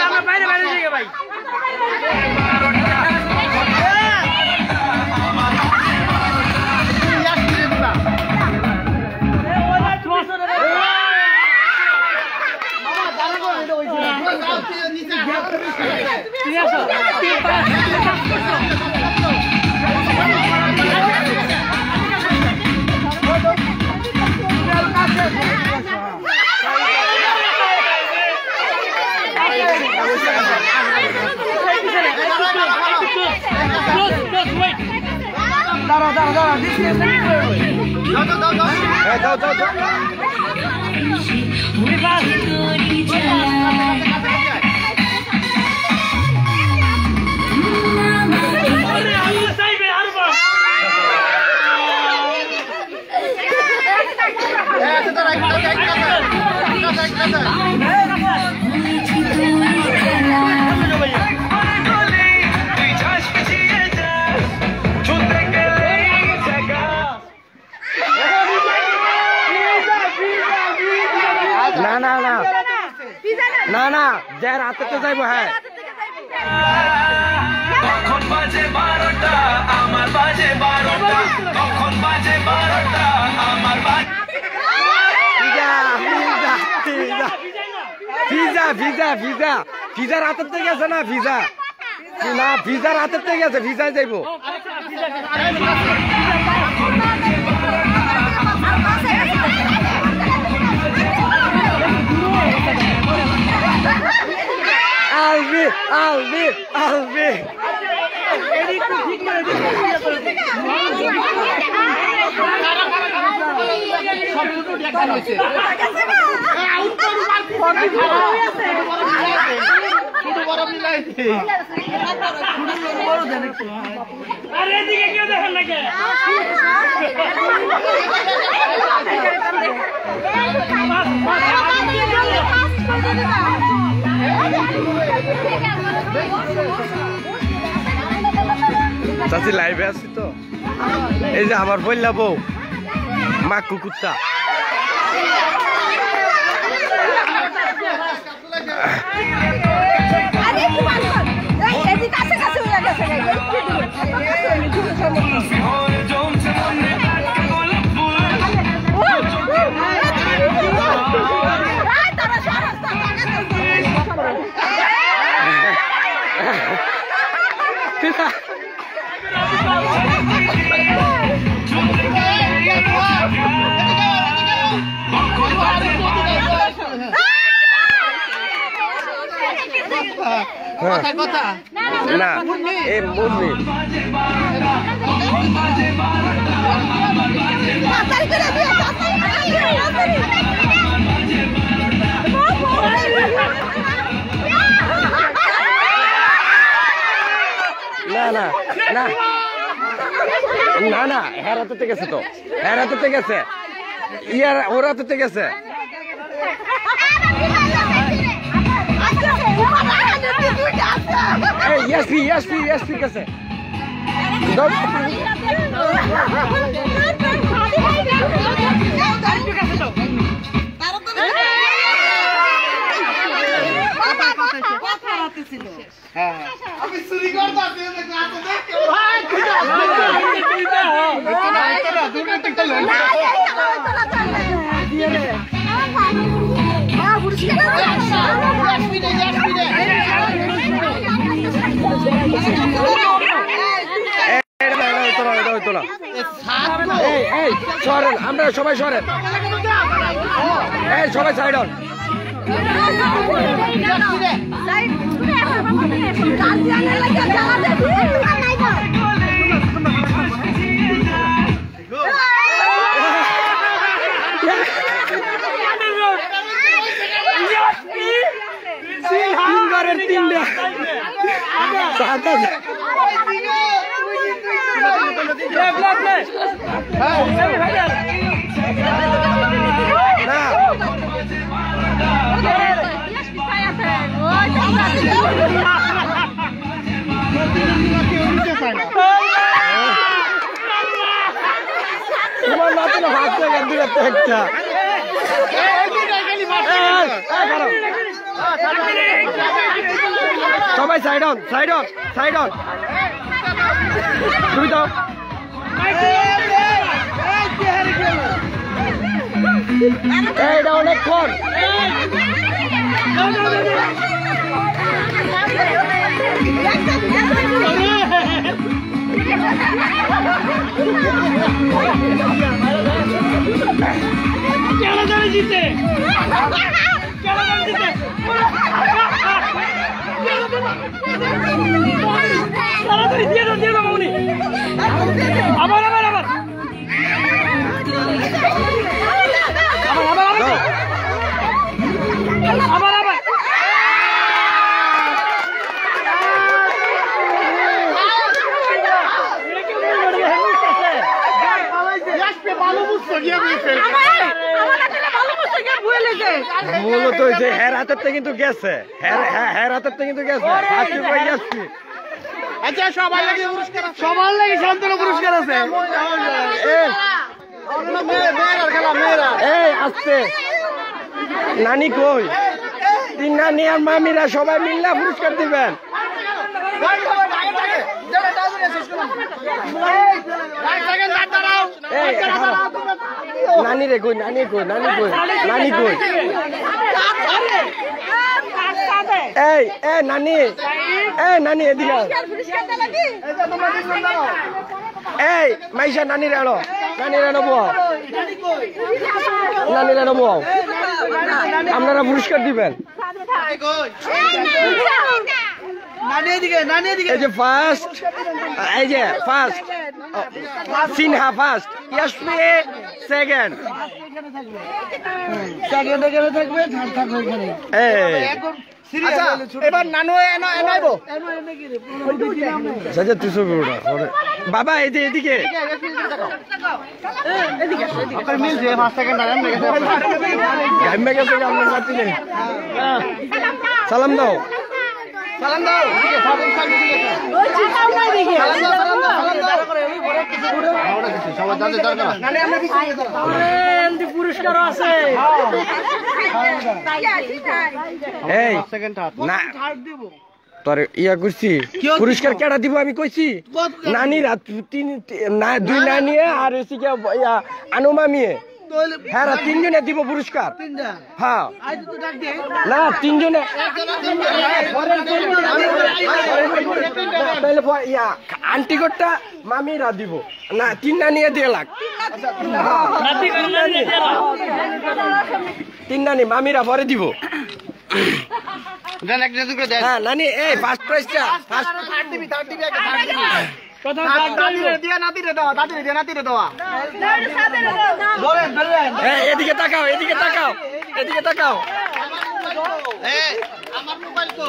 আমরা বাইরে বাইরে যাই ভাই। দাঁড়া দাঁড়া দাঁড়া না না না না না যার হাতে তো যাইবো। হ্যাঁ কখন বাজে 12টা আমার বাজে 12টা কখন বাজে 12টা আমার বাজে ভিজা ভিজা ভিজা ভিজার হাতের থেকে গেছে না ভিজা না ভিজার হাতের থেকে গেছে ভিজায় যাইবো। আলবি আলবি আলবি চাচি লাইভে আছি তো। এই যে আমার বললা বউ মা কুকুরটা না এই মুন্নি না না না না না হের হাতে গেছে তো হের হাতে গেছে ইয়ার ওর হাতে গেছে। ইয়াসপি ইয়াসপি ইয়াসপি গেছে আমি চুরি করতে সরেন আমরা সবাই সরেন এই সবাই সাইড অন তোমার নাতি না ভাবতে গেল একটা সবাই side on side on side on তুমি দাও এইটা অনেকক্ষণ জিতে আবার আবার আবার আবার আবার মূলত হয়েছে হের হাতের থেকে কিন্তু গেছে হের হাতের থেকে কিন্তু গেছে আচ্ছা সবার লাগে শান্তনু পুরস্কার আছে এই আসছে নানি কই তিন নানি আর মামিরা সবাই মিললে পুরস্কার দিবেন নানি রে কই নানি কই নানি কই নানি কই এই এ নানি নানি এদিকে এই মাইশা নানি রানো বউ নানি রানো বউ আপনারা পুরস্কার দিবেন এই যে ফার্স্ট সিনহা ফার্স্ট ইয়াসমি সেকেন্ড এবার নানু এনাইবো বাবা এদিকে মিলছে 5 সেকেন্ড সালাম দাও সালাম দাও পুরস্কার আছে এই না তোর ইয়া করছি পুরস্কার কেডা দিব আমি কইছি নানিরা দুই নানি আর আনু মামিয়ে হ্যাঁ তিনজনে দিব পুরস্কার হ্যাঁ না তিনজনে আন্টি কোটটা মামিরা দিব না তিন নানিয়ে 1.5 লাখ তিন নানি মামিরা পরে দিব হ্যাঁ নানি এই ফার্স্ট প্রাইজটা এদিকে তাকাও আমার মোবাইল তো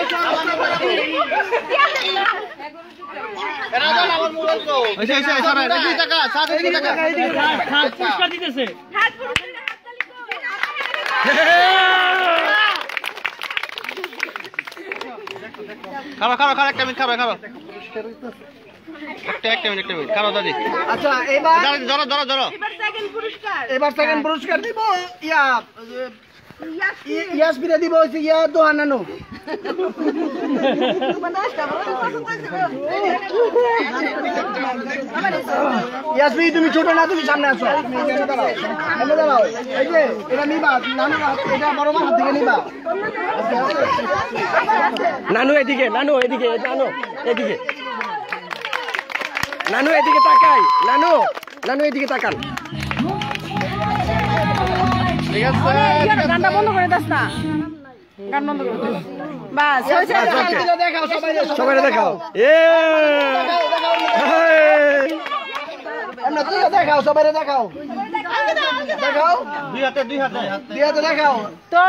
আমার মোবাইল তো পুরস্কার দিতেছে খাবো একটা মিনিট খাবো একটা মিনিট খাবো দাদি আচ্ছা এবার সেকেন্ড পুরস্কার দিব ইয়াসমিরা দিব হচ্ছে দোহান নানু ইয়াসমি তুমি ছোট না তুমি সামনে আসো দাঁড়াও এই যে এটা নিবা নানু এটা বড় হাত থেকে নিবা নানু এদিকে তাকাই নানু এদিকে তাকান ঠিক আছে গানটা বন্ধ করে দাস না গান বন্ধ করে বাস সবাই দেখাও দেখাও সবাই দেখাও দুই হাতে দেখাও তো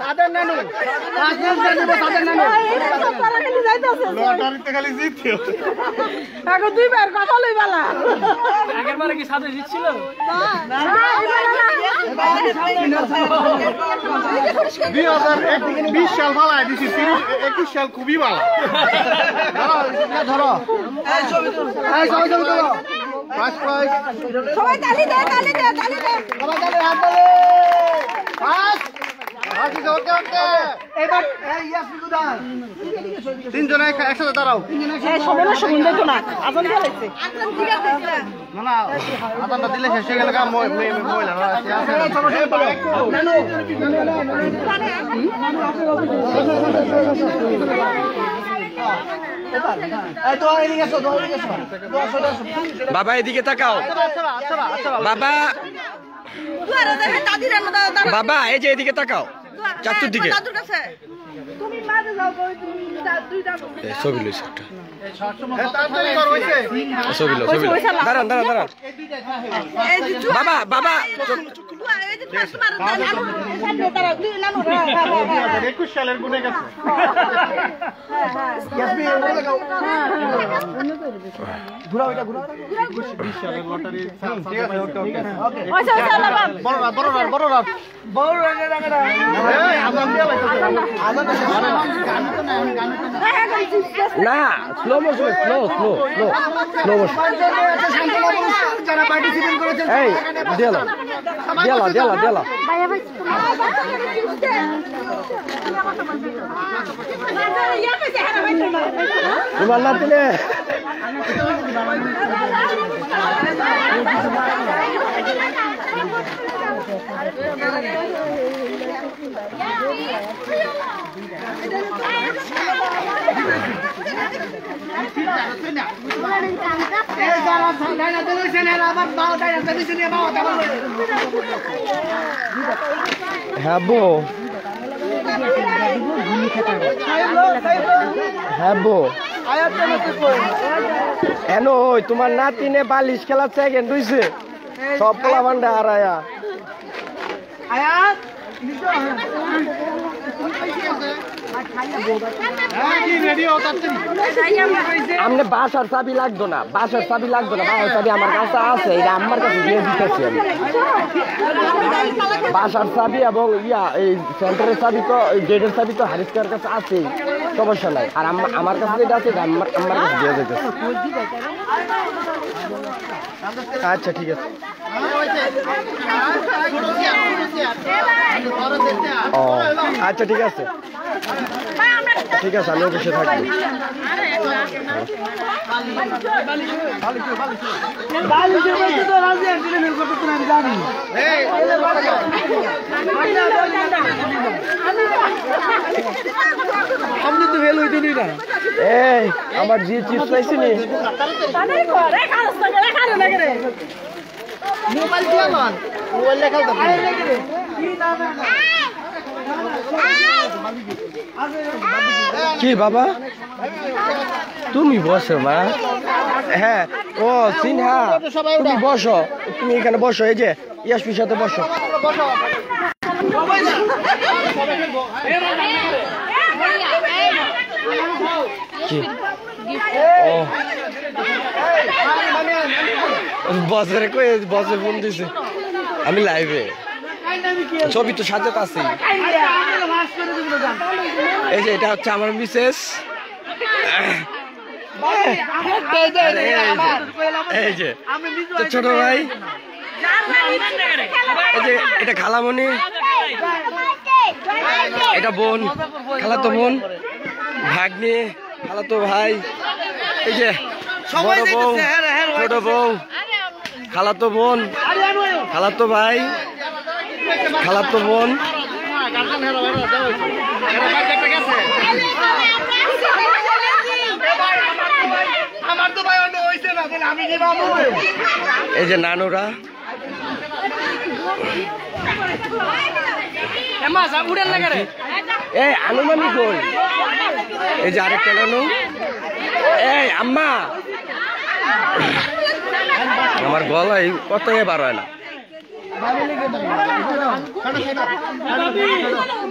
সাদের নানু খালি জিতছো আগে দুইবার কথা লই বালা আগের বারে কি সাদে জিতছিল 2020 সাল ভালো দিছি 21 সাল খুবই ভালো ধরো এই ছবি ধরো সবাই তালি দে তালি দে তালি দে সবাই তাহলে হাত তালে ফার্স্ট এবার ইয়াসমিন কোথায় তিনজনে একসাথে দাঁড়াও এই সবনের সম্বন্ধে তো না আজান দিয়ে লাগছে না না আদানটা দিলে শেষ হয়ে গেলে মহিলা বাবা এদিকে তাকাও বাবা বাবা এই যে এদিকে তাকাও চাচুর দিকে তুমি মাঝে যাও দুইটা ছবি লইছে একটা তাড়াতাড়ি কর হইছে ছবি লো ছবি লো দাঁড়ান দাঁড়ান দাঁড়ান বাবা বাবা 21 সালের গুনে গেছে ঘুরাও এটা ঘুরাও 20 সালের লটারি ঠিক আছে ওকে বড়রা বড় রঙের রঙের এই আদান দিয়া লাগছে না slow motion slow slow slow slow motion যারা পার্টিসিপেট করেছেন এই দেলা দেলা দেলা দেলা ভাইয়া ভাই তোমার না দিলে হ্যাঁ বো হ্যাঁ বো এন ওই তোমার নাতিনে বালিশ খেলা সেকেন্ড হইছে সব পোলা বান্ডা হারায়া আয়াত আমনে বাসার চাবি লাগতো না বাসার চাবি লাগতো না বাসার চাবি আমার কাছে আছে এটা আমার কাছে দিয়ে দিতেছি আমি বাসার চাবি এবং ইয়া এই সেন্টারের চাবি তো গেটের চাবি তো হারিসকার কাছে আছেই সমস্যা নাই আর আমার কাছে যেটা আছে আমার কাছে দিয়ে যেতে আচ্ছা ঠিক আছে ও আচ্ছা ঠিক আছে ঠিক আছে আমি অফিসে থাকবো আপনি তো ফেল হইতে নি না এই আমার জি চিপস চাইছি নি মোবাইল দিয়া মান মোবাইল লেখা দাও কি বাবা তুমি বসো মা হ্যাঁ ও সিনহা তুমি বসো তুমি এখানে বসো এই যে ইয়াসমির সাথে বসো কি ও বসরে কই বসে ফোন দিছে আমি লাইভে ছবি তো সাথে আছে এই যে এটা হচ্ছে আমার মিসেস এই যে ছোট ভাই এই যে এটা খালামণি এটা বোন খালাতো বোন ভাগ্নি খালাতো ভাই এই যে বড় বউ ছোট বউ খালাতো বোন খালাতো ভাই খালাতো বোন এই যে নানুরা এই আনুমানিক কই এই যে আরেকটা নানু এই আম্মা আমার গলায় কত বার হয় না